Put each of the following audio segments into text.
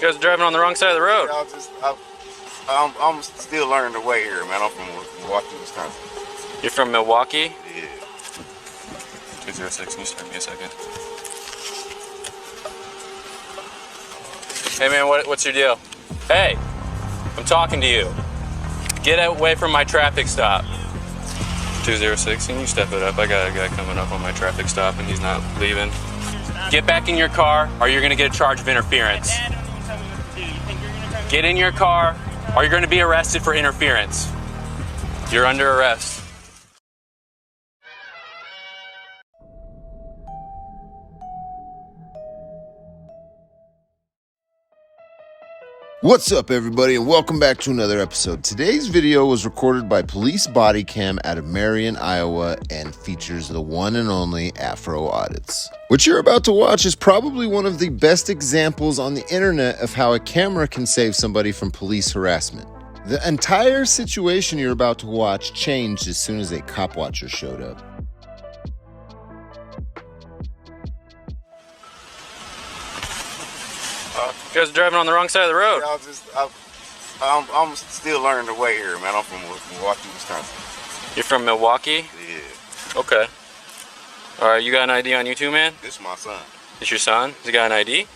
You guys are driving on the wrong side of the road. I'm still learning the way here, man. I'm from Milwaukee, Wisconsin. You're from Milwaukee? Yeah. 206, can you start me a second? Hey man, what's your deal? Hey, I'm talking to you. Get away from my traffic stop. 206, can you step it up? I got a guy coming up on my traffic stop and he's not leaving. Get back in your car or you're gonna get a charge of interference. Get in your car or you're gonna be arrested for interference. You're under arrest. What's up, everybody, and welcome back to another episode. Today's video was recorded by police body cam out of Marion, Iowa, and features the one and only Afro Audits. What you're about to watch is probably one of the best examples on the internet of how a camera can save somebody from police harassment. The entire situation you're about to watch changed as soon as a cop watcher showed up. You guys are driving on the wrong side of the road. I'm still learning the way here, man. I'm from Milwaukee, Wisconsin. You're from Milwaukee? Yeah. Okay. Alright, you got an ID on you too, man? This is my son. It's your son? Has he got an ID? No,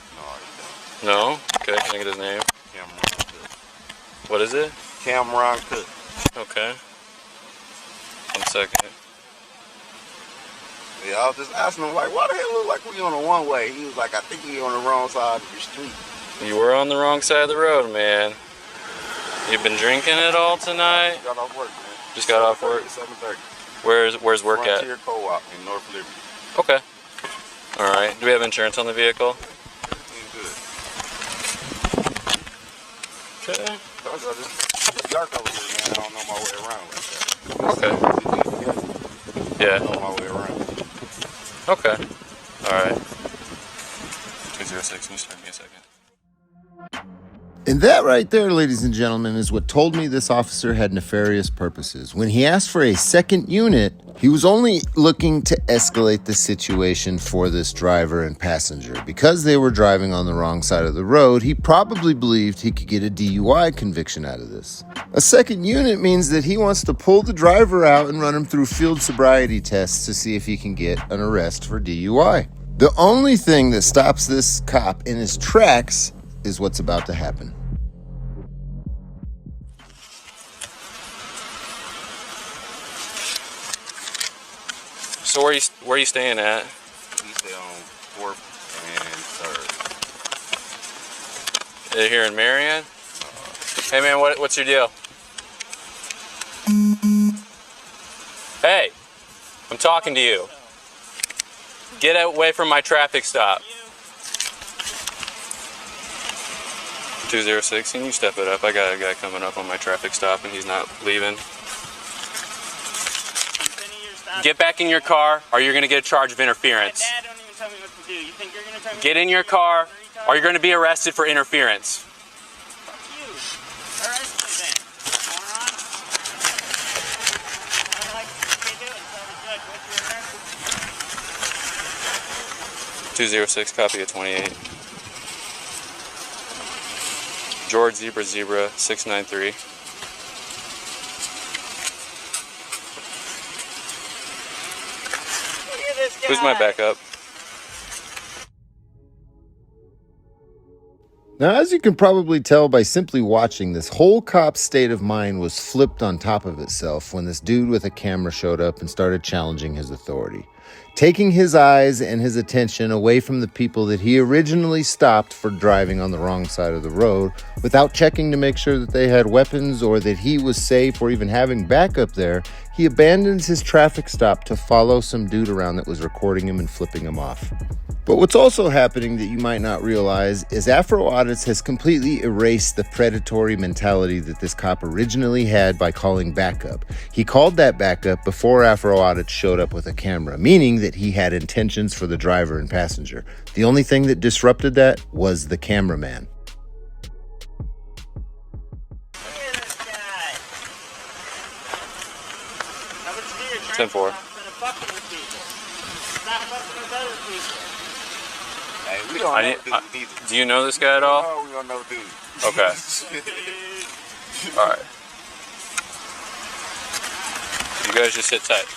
he don't. No? Okay, can I get his name? Cameron Cook. What is it? Cameron Cook. Okay. 1 second. Yeah, I was just asking him, like, why the hell look like we on a one-way? He was like, I think we on the wrong side of the street. You were on the wrong side of the road, man. You've been drinking it all tonight? Got off work, man. Just got off work? 7:30. Where's work at? Frontier Co-op in North Liberty. Okay. Alright. Do we have insurance on the vehicle? He's good. Okay. It's dark over here, man. I don't know my way around like that. Okay. Yeah. I don't know my way around. Okay. Alright. 206, can you start me a second? And that right there, ladies and gentlemen, is what told me this officer had nefarious purposes. When he asked for a second unit, he was only looking to escalate the situation for this driver and passenger. Because they were driving on the wrong side of the road, he probably believed he could get a DUI conviction out of this. A second unit means that he wants to pull the driver out and run him through field sobriety tests to see if he can get an arrest for DUI. The only thing that stops this cop in his tracks is what's about to happen. So where are you staying at? We stay on 4th and 3rd. Here in Marion? Hey man, what's your deal? Hey, I'm talking to you. Get away from my traffic stop. 206, can you step it up? I got a guy coming up on my traffic stop and he's not leaving. Get back in your car or you're gonna get a charge of interference. My dad don't even tell me what to do. You think you're gonna tell me Get in your car or you're gonna be arrested for interference. Fuck you. Arrest me then. Moron. I don't like what you're doing. Tell the judge what's your offense. 206, copy of 28. George Zebra 693. Look at this guy. Who's my backup? Now, as you can probably tell by simply watching, this whole cop's state of mind was flipped on top of itself when this dude with a camera showed up and started challenging his authority, taking his eyes and his attention away from the people that he originally stopped for driving on the wrong side of the road without checking to make sure that they had weapons or that he was safe or even having backup there. He abandons his traffic stop to follow some dude around that was recording him and flipping him off. But what's also happening that you might not realize is Afro Audits has completely erased the predatory mentality that this cop originally had by calling backup. He called that backup before Afro Audits showed up with a camera, meaning that he had intentions for the driver and passenger. The only thing that disrupted that was the cameraman. Look at this guy. Now what's your 10-4. Stop fucking with people. Stop fucking with other people. Hey, we We don't know dude either. Do you know this guy at all? No, we don't know dude. Okay. All right. You guys just sit tight.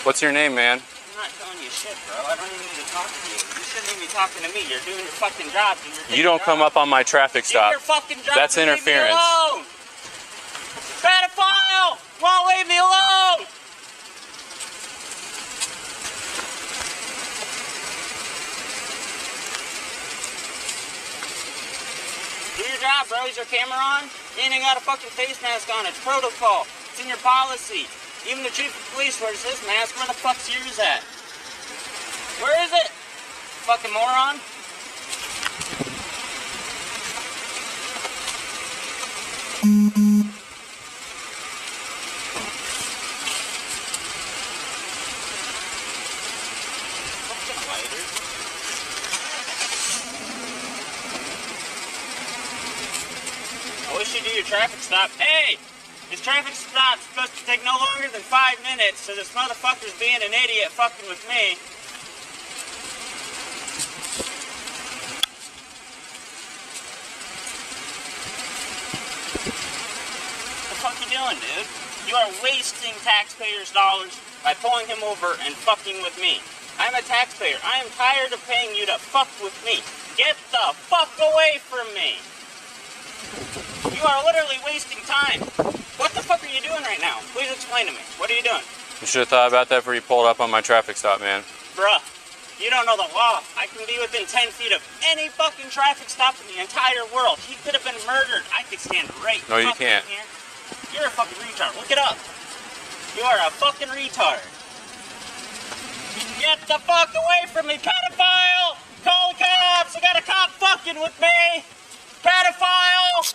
What's your name, man? I'm not telling you shit, bro. I don't even need to talk to you. You shouldn't even be talking to me. You're doing your fucking job. You don't come up on my traffic stop. Do your fucking job. That's interference. Leave me alone. Pedophile! Won't leave me alone! Do your job, bro. Is your camera on? You ain't got a fucking face mask on. It's protocol. It's in your policy. Even the chief of police wears this mask. Where the fuck's yours at? Where is it? Fucking moron. I wish you'd do your traffic stop. Hey! This traffic stop's supposed to take no longer than 5 minutes, so this motherfucker's being an idiot fucking with me. What the fuck you doing, dude? You are wasting taxpayers' dollars by pulling him over and fucking with me. I'm a taxpayer. I am tired of paying you to fuck with me. Get the fuck away from me! You are literally wasting time. What the fuck are you doing right now? Please explain to me. What are you doing? You should have thought about that before you pulled up on my traffic stop, man. Bruh, you don't know the law. I can be within 10 feet of any fucking traffic stop in the entire world. He could have been murdered. I could stand right No, you fucking can't. here. You're a fucking retard. Look it up. You are a fucking retard. Get the fuck away from me, pedophile! Call the cops! I got a cop fucking with me! Pedophile!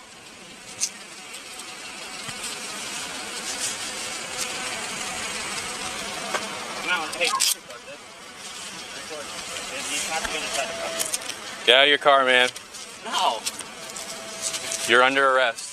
Get out of your car, man. No. You're under arrest.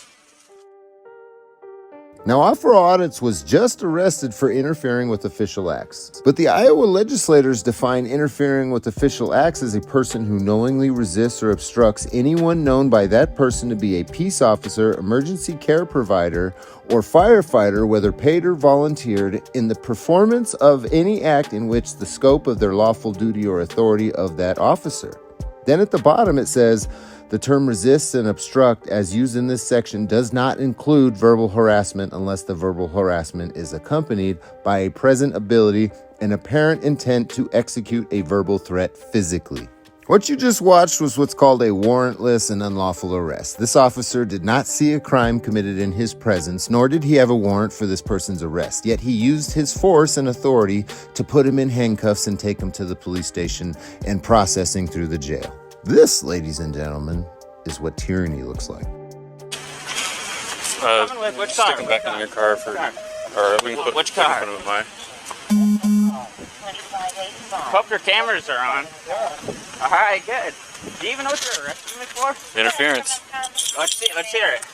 Now, Afro Audits was just arrested for interfering with official acts. But the Iowa legislators define interfering with official acts as a person who knowingly resists or obstructs anyone known by that person to be a peace officer, emergency care provider, or firefighter, whether paid or volunteered, in the performance of any act in which the scope of their lawful duty or authority of that officer. Then at the bottom it says, the term resists and obstruct as used in this section does not include verbal harassment unless the verbal harassment is accompanied by a present ability and apparent intent to execute a verbal threat physically. What you just watched was what's called a warrantless and unlawful arrest. This officer did not see a crime committed in his presence, nor did he have a warrant for this person's arrest. Yet he used his force and authority to put him in handcuffs and take him to the police station and processing through the jail. This, ladies and gentlemen, is what tyranny looks like. Which Stick car? them back in your car for, or we can put Which stick car? in front of mine. Hope your cameras are on. All right, good. Do you even know what you're arresting me for? Interference. Let's see. Let's hear it.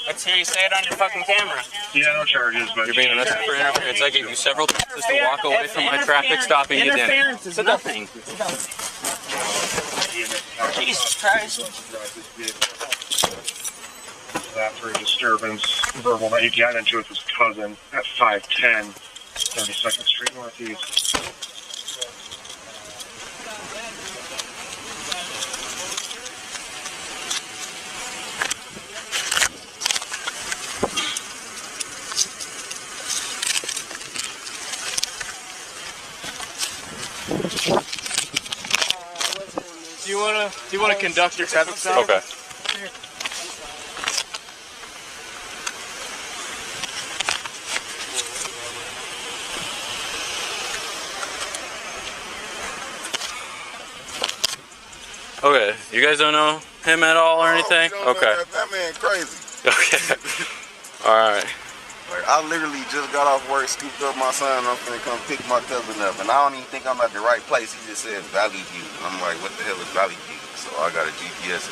Let's hear you say it on your fucking camera. Yeah, no charges, but You're being arrested for interference. I gave you several chances to walk away from my traffic stop and you didn't. Interference is nothing. Jesus Christ. after a disturbance, verbal that he got into with his cousin at 510 32nd Street Northeast. Do you wanna conduct your traffic stop? Okay. Okay, you guys don't know him at all or anything? Okay. That man crazy. Okay. Alright. Like, I literally just got off work, scooped up my son, and I'm finna come pick my cousin up. And I don't even think I'm at the right place. He just said Valley View. I'm like, what the hell is Valley View? So I got a GPS.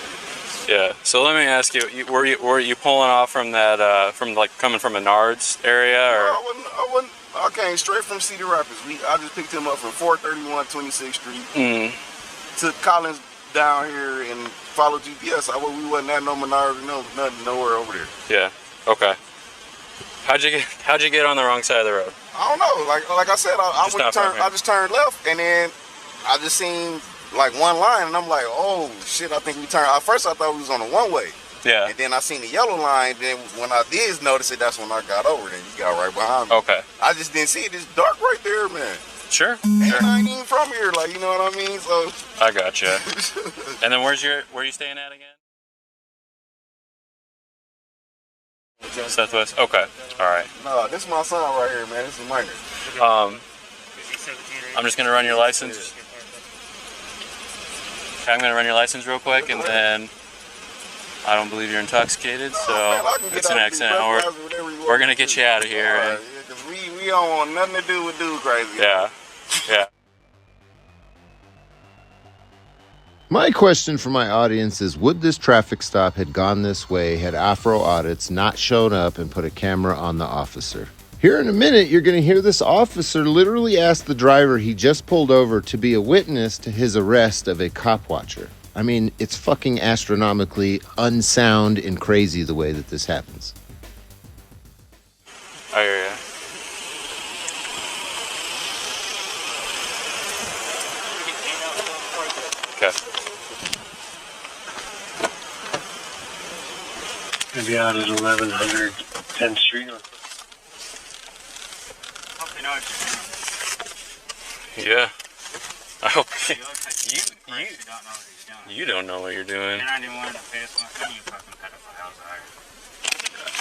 Yeah. So let me ask you, were you pulling off from that from like coming from Menards area or? I came straight from Cedar Rapids. I just picked him up from 431 26th Street. Took Collins down here and followed GPS. We wasn't at no Menards, nothing, nowhere over there. Yeah. Okay. How'd you get on the wrong side of the road? I don't know. Like I said, I just turned left, and then I just seen like one line, and I'm like, oh shit! I think we turned. At first, I thought we was on a one way. Yeah. And then I seen the yellow line. Then when I did notice it, that's when I got over. Then you got right behind me. Okay. I just didn't see it. It's dark right there, man. Sure. And I ain't even from here, like, you know what I mean? So. I gotcha. And then where you staying at again? Southwest. Okay. All right. No, this is my son right here, man. This is minor. I'm just gonna run your license. Okay, I'm gonna run your license real quick, and then I don't believe you're intoxicated, so it's an accident. We're gonna get you out of here. Right, because we don't want nothing to do with dude crazy. Yeah. Yeah. My question for my audience is, would this traffic stop had gone this way had Afro Audits not shown up and put a camera on the officer? Here in a minute, you're going to hear this officer literally ask the driver he just pulled over to be a witness to his arrest of a cop watcher. I mean, it's fucking astronomically unsound and crazy the way that this happens. I hear ya. Okay. Maybe out at 1100 10th Street. Yeah. I hope you don't know what you're doing.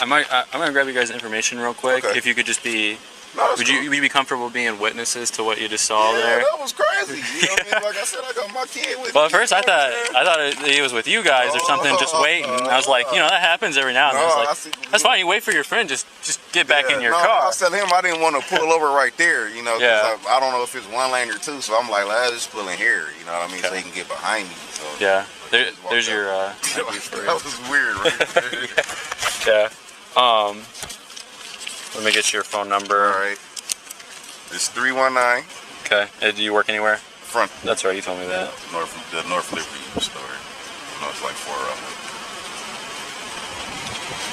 I'm gonna grab you guys' information real quick. Okay. If you could just be. Would you be comfortable being witnesses to what you just saw there? That was crazy. You know what I mean? Like I said, I got my kid with me. Well, at first I thought he was with you guys or something, just waiting. I was like, that happens every now and then. I was like, that's fine. You wait for your friend. Just get back in your car. I was telling him I didn't want to pull over right there. Cause I don't know if it's one lane or two. So I'm like, let's just pull in here. You know what I mean? So he can get behind me. So yeah. There's your. That was weird, right? Yeah. Let me get your phone number. All right. It's 319. Okay. Hey, do you work anywhere? Front. That's right. You told me that. The North Liberty store. It's like 4 of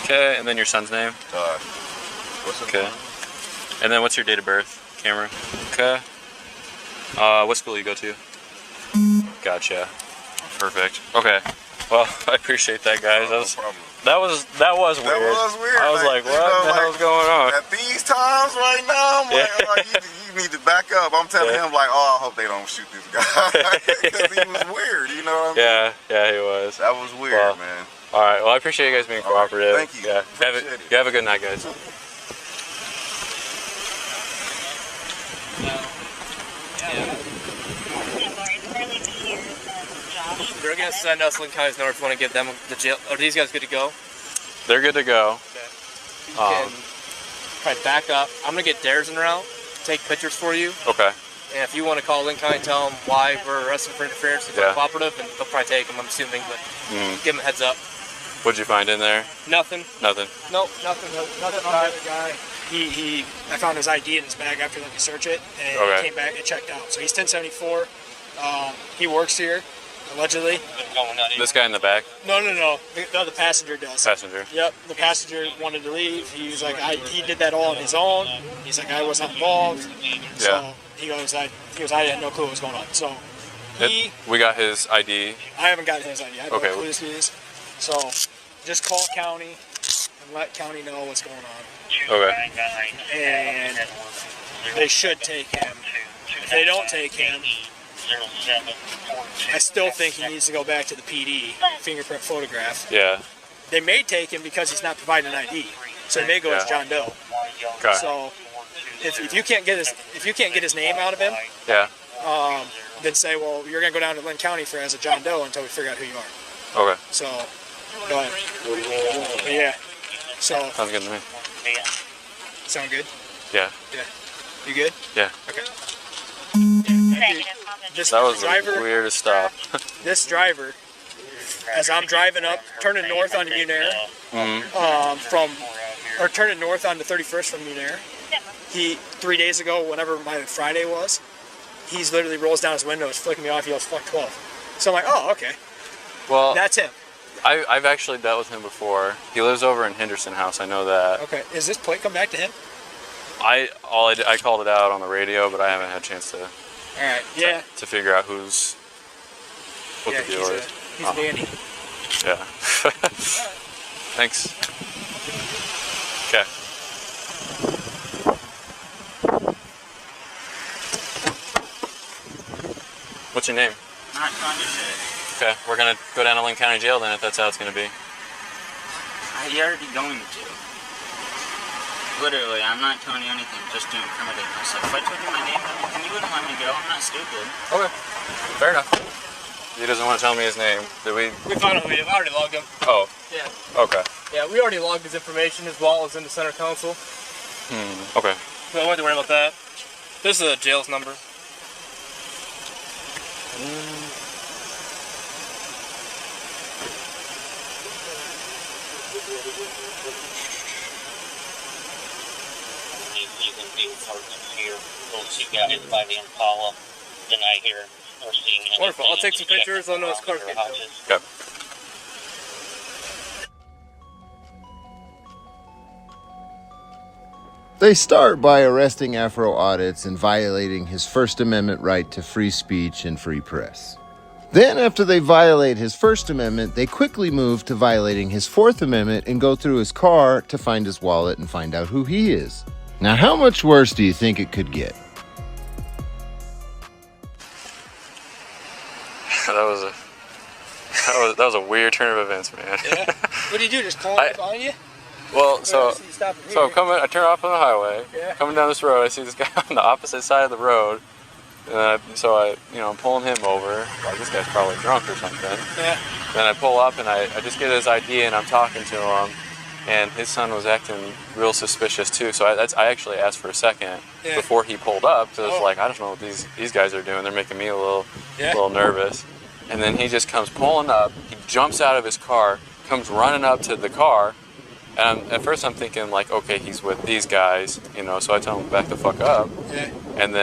them. Okay. And then your son's name? What's up? Okay. And then what's your date of birth, Cameron? Okay. What school you go to? Gotcha. Perfect. Okay. Well, I appreciate that, guys. That was weird. That was weird. I was like, what the hell's going on? At these times right now, I'm like, you need to back up. I'm telling him, like, I hope they don't shoot this guy. Because he was weird, you know what I mean? Yeah, he was. That was weird, man. All right, well, I appreciate you guys being cooperative. Thank you. Yeah, have a good night, guys. They're gonna send us Lincoln County's number if you want to get them the jail. Are these guys good to go? They're good to go. Okay. You can probably back up. I'm gonna get theirs en route, take pictures for you. Okay. And if you want to call Lincoln County, tell them why we're arresting for interference, if they're cooperative, and they'll probably take them, I'm assuming, but give them a heads up. What'd you find in there? Nothing. Nothing. Nope, nothing on the other guy. I found his ID in his bag after let me search it, and he came back and checked out. So he's 1074. He works here, allegedly. This guy in the back? No. The passenger does. Passenger. Yep. The passenger wanted to leave. He was like, he did that all on his own. He's like, I was not involved. So he goes, I had no clue what was going on. So we got his ID. I haven't gotten his ID. I have no clue this is. So just call county and let county know what's going on. Okay. And they should take him. If they don't take him, I still think he needs to go back to the PD, fingerprint photograph. Yeah. They may take him because he's not providing an ID, so they may go as John Doe. Okay. So if you can't get his name out of him, then say, well, you're gonna go down to Lynn County for as a John Doe until we figure out who you are. Okay. So go ahead. But yeah. So sounds good to me. Sound good? Yeah. Yeah. You good? Yeah. Okay. That was the weirdest stop. This driver as I'm driving up, turning north onto Munair, turning north onto 31st from Munair. 3 days ago, whenever my Friday was, he's literally rolls down his window, is flicking me off, he yells, fuck 12. So I'm like, oh, okay. Well, that's him. I've actually dealt with him before. He lives over in Henderson House, I know that. Okay, is this plate come back to him? I called it out on the radio, but I haven't had a chance to to figure out what the deal is. He's dandy. Yeah. Thanks. Okay. What's your name? Not trying to shit. Okay, we're gonna go down to Lynn County Jail then if that's how it's gonna be. You're already going to. Literally, I'm not telling you anything just to incriminate myself. If I told you my name, then you wouldn't let me go. I'm not stupid. Okay, fair enough. He doesn't want to tell me his name. Did we? We found him. We already logged him. Oh. Yeah. Okay. Yeah, we already logged his information. His wallet was in the center console. Okay. So I don't have to worry about that. This is a jail's number. You can be here. Those two guys by the Impala. Then I hear or seeing anything. Wonderful. I'll take some pictures. I'll know his car's getting Okay. They start by arresting Afro Audits and violating his First Amendment right to free speech and free press. Then, after they violate his First Amendment, they quickly move to violating his Fourth Amendment and go through his car to find his wallet and find out who he is. Now, how much worse do you think it could get? That was a weird turn of events, man. Yeah. What do you do? Just call up on you? Well, I turn off on the highway. Yeah. Coming down this road, I see this guy on the opposite side of the road. And I'm pulling him over. Like, this guy's probably drunk or something. Yeah. Then I pull up and I just get his ID and I'm talking to him. And his son was acting real suspicious too. So I actually asked for a second before he pulled up. Because I was like, I don't know what these guys are doing. They're making me a little nervous. And then he just comes pulling up. He jumps out of his car, comes running up to the car. And at first I'm thinking like, okay, he's with these guys, so I tell him back the fuck up. Yeah. And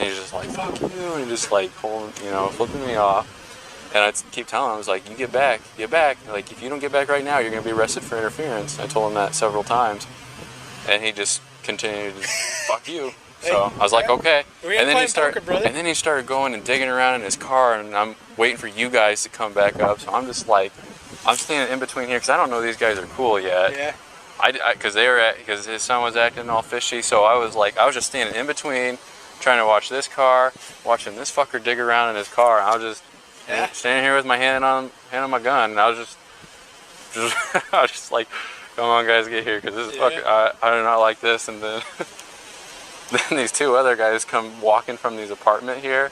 he's just like, fuck you, and he just like pulling, flipping me off. And I keep telling him, I was like, you get back. Like, if you don't get back right now, you're gonna be arrested for interference. I told him that several times. And he just continued to fuck you. So I was like, okay. And then he started going and digging around in his car, and I'm waiting for you guys to come back up. So I'm just like, I'm standing in between here because I don't know these guys are cool yet. Yeah. Because his son was acting all fishy, so I was just standing in between, trying to watch this car, watching this fucker dig around in his car. And I was just standing here with my hand on my gun, and I was just like, come on guys, get here, because this is fucking, I do not like this. And then then these two other guys come walking from these apartment here,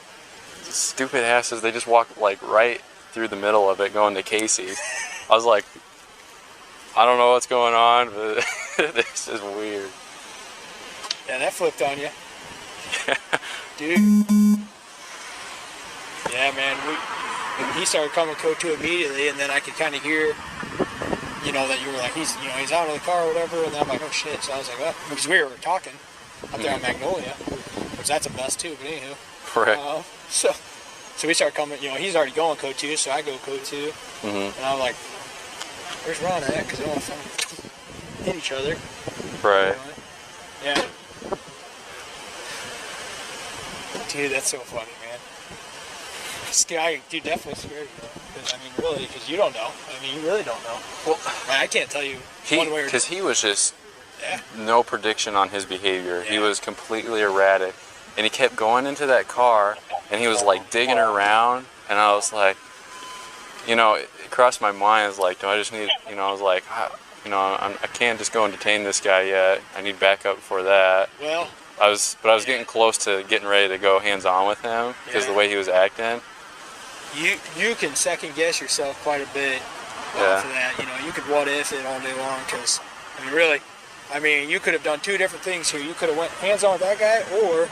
stupid asses. They just walk like right through the middle of it going to Casey's. I was like, I don't know what's going on, but this is weird. Yeah, that flipped on you. Dude. Yeah, man. He started coming code 2 immediately, and then I could kind of hear, that you were like, he's out of the car or whatever, and then I'm like, oh shit. So I was like, oh, because we were talking up there on Magnolia, which that's a bus too, but anywho. Right. So we start coming, he's already going code 2, so I go code 2. And I'm like, where's Ron at? Because they don't want to hit each other. Right. Yeah. Dude, that's so funny, man. This guy, dude, definitely scared you, though. Really, because you don't know. You really don't know. Well, I can't tell you one way or because he was just no prediction on his behavior. Yeah. He was completely erratic. And he kept going into that car, and he was like digging around, and I was like, it crossed my mind, I was like, do I just need, I was like, I can't just go and detain this guy yet. I need backup for that. Well, I was getting close to getting ready to go hands-on with him, because the way he was acting. You can second guess yourself quite a bit for that. You could what if it all day long, because, really, you could have done two different things here. You could have went hands-on with that guy, or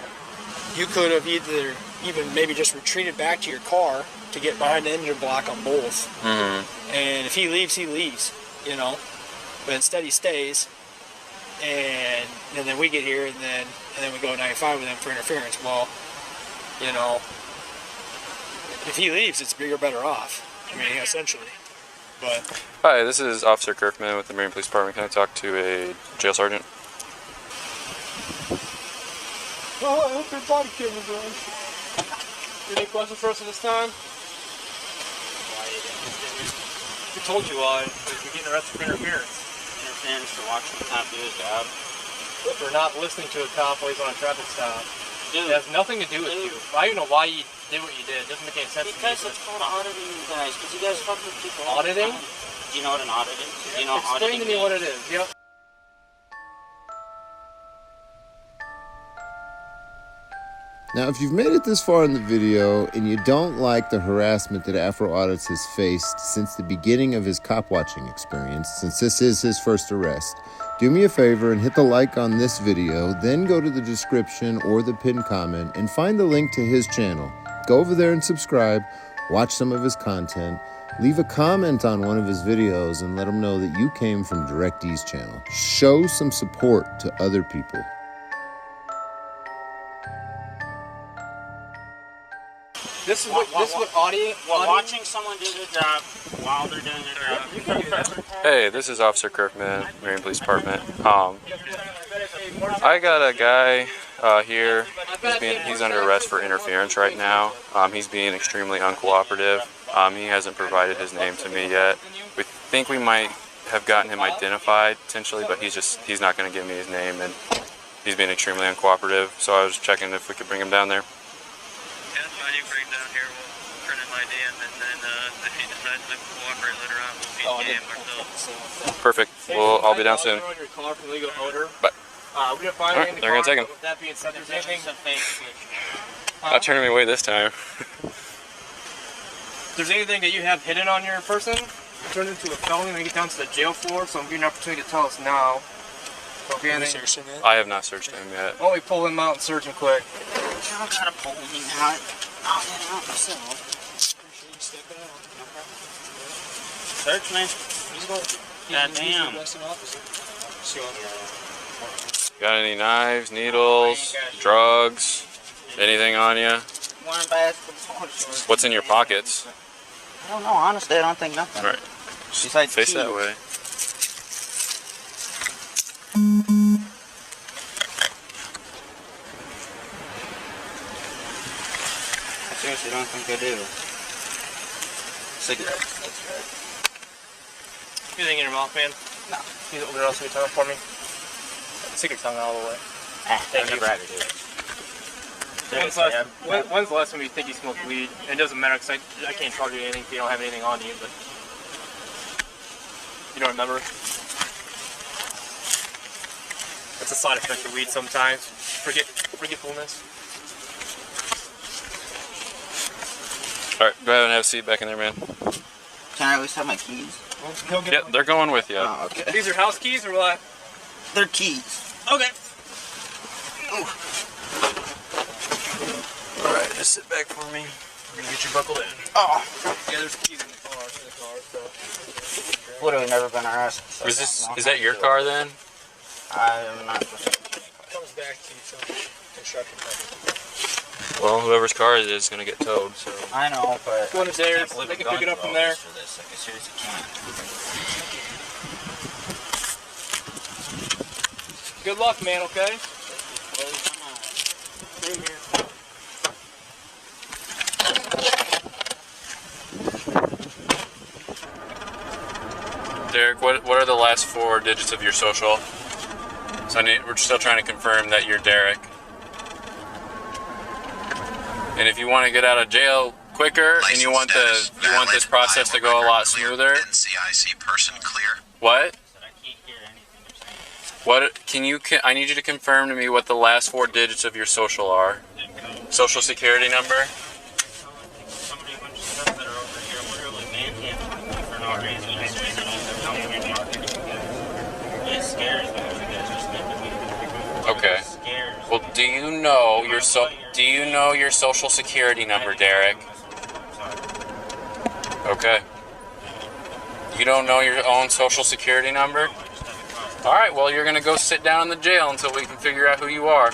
you could have either even maybe just retreated back to your car to get behind the engine block on both. Mm-hmm. And if he leaves, he leaves, you know. But instead he stays, and then we get here, and then we go 95 with him for interference. Well, you know, if he leaves, it's you're better off. I mean, essentially. But hi, this is Officer Kirkman with the Marine Police Department. Can I talk to a jail sergeant? Oh, I hope your body camera's on. Any questions for us at this time? We told you why. Because you're getting arrested for interference. Interference for watching the cop do his job. For not listening to a cop while he's on a traffic stop. Dude, it has nothing to do with you. I don't even know why you did what you did. It doesn't make any sense to me. Because it's called auditing, you guys. Because you guys fuck with people. Auditing? Do you know what an audit is? Do you know what Explain to me what it is. Yep. Now, if you've made it this far in the video and you don't like the harassment that Afro Audits has faced since the beginning of his cop watching experience, since this is his first arrest, do me a favor and hit the like on this video, then go to the description or the pinned comment and find the link to his channel. Go over there and subscribe, watch some of his content, leave a comment on one of his videos and let him know that you came from DirectE's channel. Show some support to other people. This is what watching someone do their job while they're doing their job. Hey, this is Officer Kirkman, Marine Police Department. I got a guy here. He's under arrest for interference right now. He's being extremely uncooperative. He hasn't provided his name to me yet. We think we might have gotten him identified potentially, but he's not going to give me his name, and he's being extremely uncooperative. So I was checking if we could bring him down there. You bring down here, we'll print in my DM, and then if he decides to cooperate later on, we'll be DM ourselves. Perfect. Well, I'll be down soon. On your car for legal odor. Bye. We didn't find Alright, anything in the they're gonna car, take him. With that being said, there's anything. Not turning me away this time. If there's anything that you have hidden on your person, turn it into a felony when you get down to the jail floor. So I'm giving you an opportunity to tell us now. So if you have anything, I have not searched him yet. why don't we pull him out and search him quick? You don't gotta pull me out. I'll get out myself. Search me. Goddamn. Got any knives, needles, drugs, anything on you? Wearing basketball shorts. What's in your pockets? I don't know. Honestly, I don't think nothing. All right. Besides face that keys. way. I seriously don't think I do. Cigarette. Anything in your mouth, man? No. You open it up so you tongue for me. Stick your tongue all the way. Thank you. When's the last time you think you smoked weed? And it doesn't matter because I can't charge you anything if you don't have anything on you, but you don't remember? That's a side effect of weed sometimes. Forgetfulness. All right, go ahead and have a seat back in there, man. Can I at least have my keys? Yeah, they're going with you. Oh, okay. These are house keys or what? They're keys. Okay. Alright, just sit back for me. I'm gonna get you buckled in. Oh. Yeah, there's keys in the car. So. Literally never been arrested. So Is that your car then? I'm not. Comes back to you, so construction company. Well, whoever's car it is going to get towed, so. I know, but Go into theirs. They can pick it up from there. For this. Like, I seriously can't. Good luck, man. Okay. Derek, what are the last 4 digits of your social? So we're still trying to confirm that you're Derek. And if you want to get out of jail quicker and you want this process to go a lot smoother. NCIC person clear. What? I can't hear anything you're saying. I need you to confirm to me what the last 4 digits of your social are. Social security number? Somebody a bunch of stuff that are over here literally manhandling me for no reason. I seriously don't think I'm talking. It scares me what you guys just did to me. Okay. It scares Well, do you know your social security number, Derek? Okay. You don't know your own social security number? All right, well, you're going to go sit down in the jail until we can figure out who you are.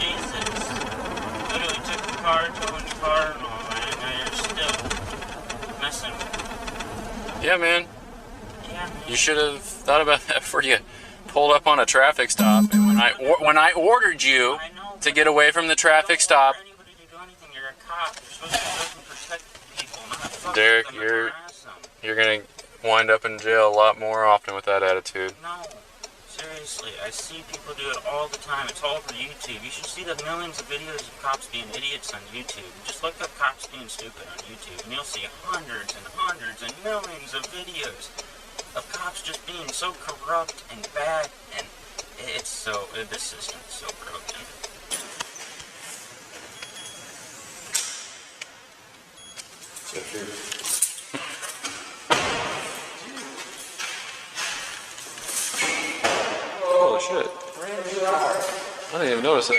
Jesus. Literally took the car, towing the car, and all that, and now you're still messing with me. Yeah, man. Yeah, man. You should have thought about that before you pulled up on a traffic stop. And when I ordered you to get away from the traffic stop, Anybody to do anything, you're a cop. You're supposed to be looking for people, not fuck Derek, them and harass them. you're going to wind up in jail a lot more often with that attitude. No. Seriously, I see people do it all the time. It's all over YouTube. You should see the millions of videos of cops being idiots on YouTube. Just look up cops being stupid on YouTube, and you'll see hundreds and hundreds and millions of videos of cops just being so corrupt and bad, and it's so, this system is so broken. Holy shit. I didn't even notice it.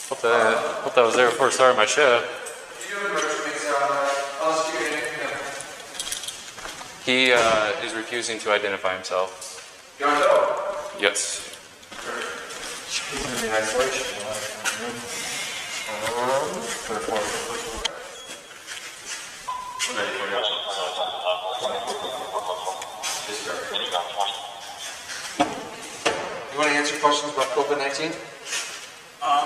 Hope that was there before I started my shift. He is refusing to identify himself. Yes. You want to answer questions about COVID-19?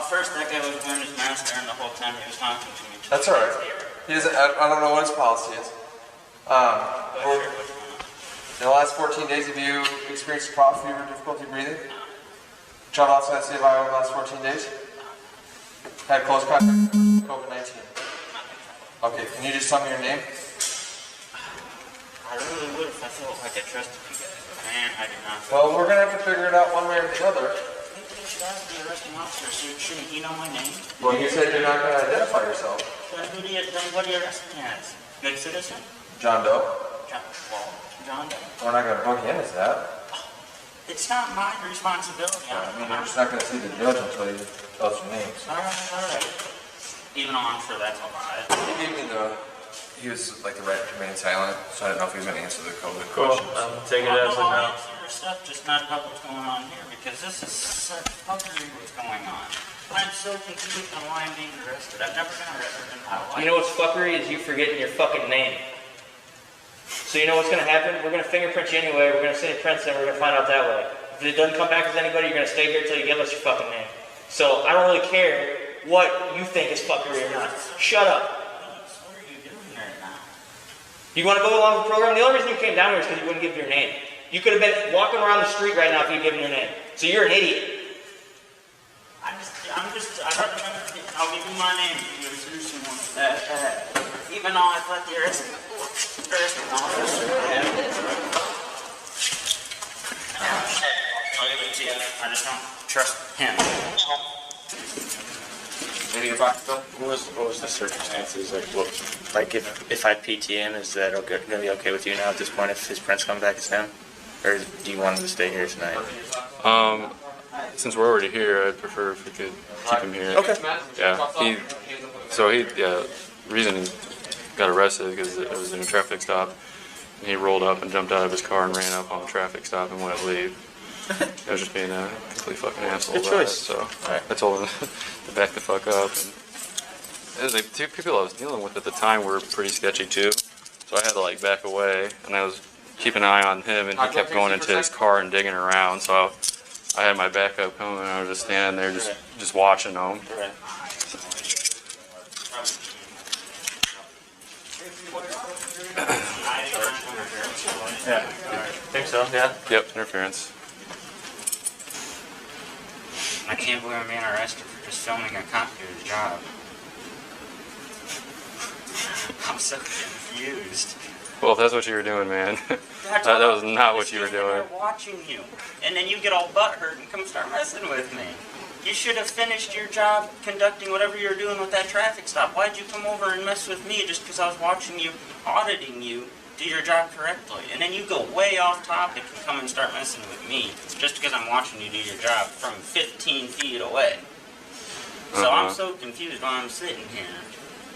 First, that guy was wearing his mask during the whole time he was talking to me. That's all right. He doesn't, I don't know what his policy is. In the last 14 days, have you experienced cough, fever, difficulty breathing? Traveled outside the state of Iowa in the last 14 days? Had close contact with COVID-19? Okay, can you just tell me your name? I really would if I felt like I trusted you guys. Man, I do not. Well, we're going to have to figure it out one way or the other. Maybe you should ask the arresting officer, so shouldn't he know my name? Well, you said you're not going to identify yourself. Then what are you arresting me as? Good citizen? John Doe. John Doe. We're not going to book you in as that. It's not my responsibility. I mean, you're just not going to see the judge until you tell us your names. All right. Even though I'm sure that's a lie. He gave me he was like the right to remain silent, so I don't know if he was going to answer the COVID Cool. questions. Take it as a no. I'll answer your stuff, just not about what's going on here, because this is such fuckery what's going on. I'm so confused on why I'm being arrested. I've never been arrested in my life. You know what's fuckery is you forgetting your fucking name. So you know what's going to happen? We're going to fingerprint you anyway. We're going to send prints and we're going to find out that way. If it doesn't come back as anybody, you're going to stay here until you give us your fucking name. So I don't really care what you think is fuckery or not. Shut up. What are you doing right now? You want to go along with the program? The only reason you came down here is because you wouldn't give your name. You could have been walking around the street right now if you'd given your name. So you're an idiot. I'll give you my name. You're a citizen one. Even though I thought the arresting officer. I'll give it to you. I just don't trust him. Maybe your box, Bill? What was the circumstances? Like if I PT him, is that going to be okay with you now at this point if his prints come back as him? Or do you want him to stay here tonight? Since we're already here, I'd prefer if we could keep him here. Okay. Yeah. Reason he got arrested because it was in a traffic stop. And he rolled up and jumped out of his car and ran up on the traffic stop and wouldn't leave. I was just being a complete fucking asshole. Good choice. So I told him to back the fuck up. And the two people I was dealing with at the time were pretty sketchy too. So I had to back away, and I was keeping an eye on him, and he kept going into his car and digging around. So I had my backup coming, and I was just standing there, just watching him. Yeah. Think so? Yeah. Yep. Interference. I can't believe I'm being arrested for just filming a cop do his job. I'm so confused. Well, if that's what you were doing, man, that was not what you were doing. I'm watching you, and then you get all butthurt and come start messing with me. You should have finished your job conducting whatever you were doing with that traffic stop. Why'd you come over and mess with me just because I was watching you, auditing you, do your job correctly. And then you go way off topic and come and start messing with me just because I'm watching you do your job from 15 feet away. So I'm so confused while I'm sitting here.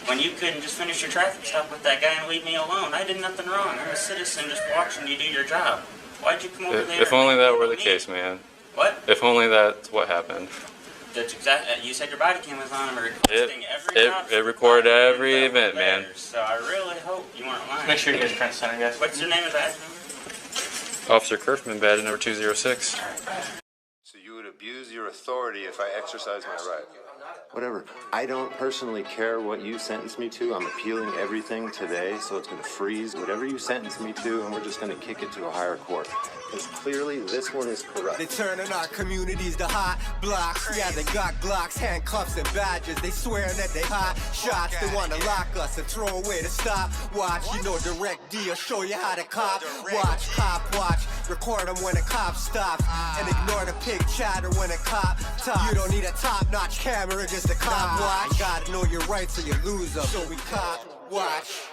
When you couldn't just finish your traffic stop with that guy and leave me alone. I did nothing wrong. I'm a citizen just watching you do your job. Why'd you come over there? If only that were the case, man. What? If only that's what happened. That's exactly. You said your body cam was on and recording every. It recorded every event, man. So I really hope you weren't lying. Make sure you guys print center, guys. What's your name and badge number? Officer Kerfman, badge number 206. So you would abuse your authority if I exercise my right? Whatever. I don't personally care what you sentence me to. I'm appealing everything today, so it's going to freeze whatever you sentence me to, and we're just going to kick it to a higher court. Because clearly this one is correct. They turning our communities to hot blocks. Yeah, they got Glocks, handcuffs, and badges. They swear that they hot shots. They want to lock us and throw away the stop. Watch, you know, direct deal, show you how to cop. Watch, cop, watch. Record them when a cop stops. And ignore the pig chatter when a cop talks. You don't need a top-notch camera, just a cop watch. You gotta know your rights or you lose them. So we cop, watch.